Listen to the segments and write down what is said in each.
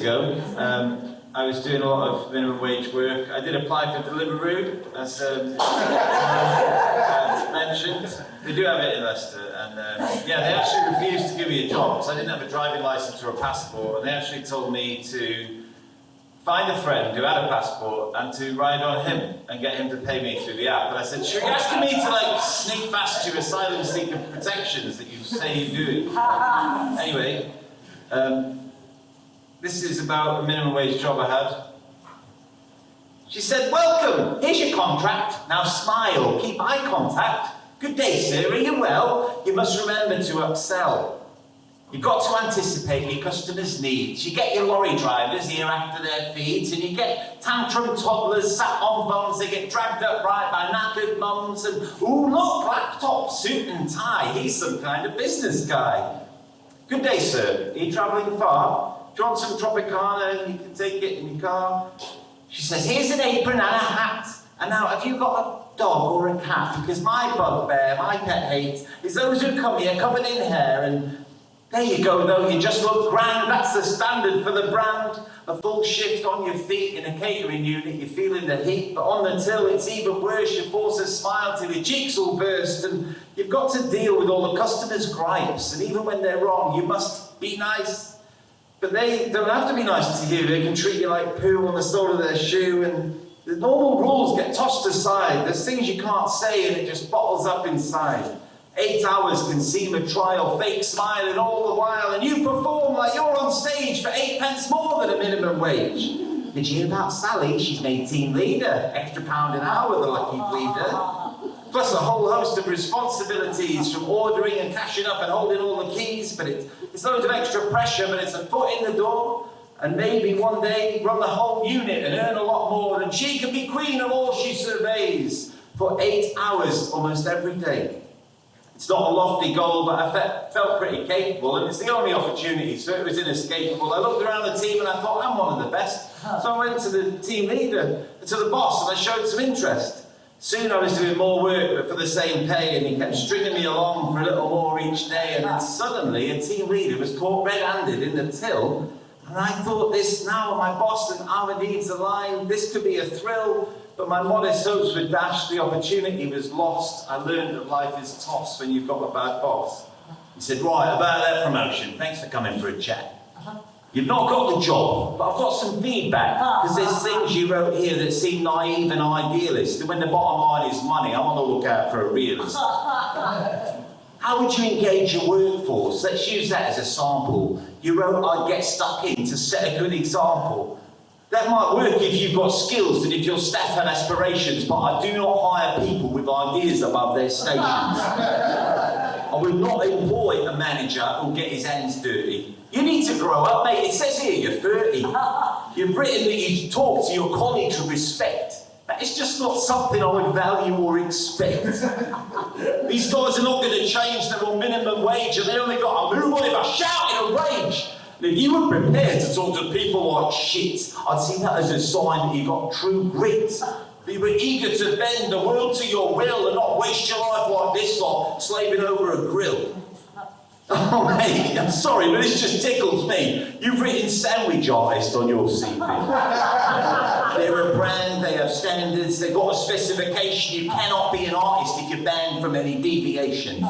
ago, I was doing a lot of minimum wage work. I did apply for Deliveroo, as mentioned. They do have it in Leicester, and yeah, they actually refused to give me a job, because I didn't have a driving licence or a passport, and they actually told me to find a friend who had a passport and to ride on him and get him to pay me through the app. And I said, sure, you're asking me to like sneak past your asylum seeker protections that you say you're doing. Anyway, this is about a minimum wage job I had. She said, welcome, here's your contract. Now smile, keep eye contact. Good day, sir, are you well? You must remember to upsell. You've got to anticipate your customers' needs. You get your lorry drivers here after their feeds, and you get tantrum toddlers sat on buns. They get dragged up right by knackered mums, and ooh, look, laptop, suit and tie. He's some kind of business guy. Good day, sir. Are you travelling far? Do you want some Tropicana and you can take it in your car? She says, here's an apron and a hat. And now, have you got a dog or a cat? Because my bugbear, my pet hate, is those who come here covered in hair. And there you go, though, you just look grand. That's the standard for the brand. A full shift on your feet in a catering unit, you're feeling the heat. But on the till, it's even worse. You force a smile till your cheeks all burst. And you've got to deal with all the customers' gripes. And even when they're wrong, you must be nice. But they don't have to be nice to you. They can treat you like poo on the sole of their shoe, and the normal rules get tossed aside. There's things you can't say, and it just bottles up inside. 8 hours can seem a trial, fake smiling all the while, and you perform like you're on stage for 8 pence more than a minimum wage. Did you hear about Sally? She's made team leader. Extra £1 an hour, the lucky bleeder. Plus a whole host of responsibilities, from ordering and cashing up and holding all the keys. But it's loads of extra pressure, but it's a foot in the door. And maybe one day run the whole unit and earn a lot more. And she can be queen of all she surveys for 8 hours almost every day. It's not a lofty goal, but I felt pretty capable. And it's the only opportunity, so it was inescapable. I looked around the team and I thought, I'm one of the best. So I went to the team leader, to the boss, and I showed some interest. Soon I was doing more work, but for the same pay, and he kept stringing me along for a little more each day, and then suddenly a team leader was caught red-handed in the till, and I thought, this now, my boss and our needs align, this could be a thrill, but my modest hopes were dashed, the opportunity was lost. I learned that life is tossed when you've got a bad boss. He said, right, about that promotion, thanks for coming for a chat. You've not got the job, but I've got some feedback, because there's things you wrote here that seem naive and idealist, and when the bottom line is money, I'm on the lookout for a realist. How would you engage your workforce? Let's use that as a sample. You wrote, I'd get stuck in to set a good example. That might work if you've got skills and if your staff have aspirations, but I do not hire people with ideas above their stations. I will not employ a manager who'll get his hands dirty. You need to grow up, mate. It says here you're 30. You've written that you talk to your colleagues with respect. That is just not something I would value or expect. These guys are not going to change their own minimum wage, and they only got to move on if I shout in a rage. And if you were prepared to talk to people like shit, I'd see that as a sign that you got true grit. That you were eager to bend the world to your will and not waste your life like this lot, slaving over a grill. Oh, mate, I'm sorry, but this just tickles me. You've written sandwich artist on your CV. They're a brand, they have standards, they've got a specification. You cannot be an artist if you're banned from any deviation.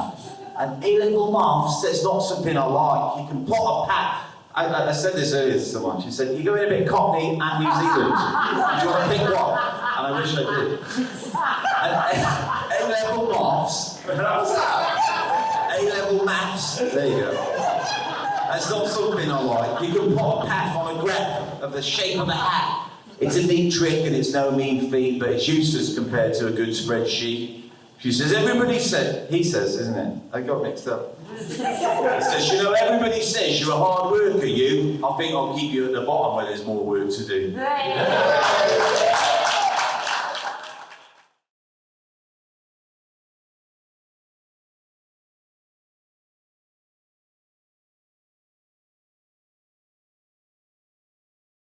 And A-level maths, that's not something I like. You can plot a path. I said this earlier to someone. She said, you're going a bit Cockney and New Zealand. Do you want to pick one? And I wish I did. A-level maths. What's that? A-level maths. There you go. That's not something I like. You can plot a path on a graph of the shape of a hat. It's a neat trick and it's no mean feat, but it's useless compared to a good spreadsheet. She says, everybody said, he says, isn't it? I got mixed up. He says, you know, everybody says you're a hard worker, you. I think I'll keep you at the bottom where there's more work to do.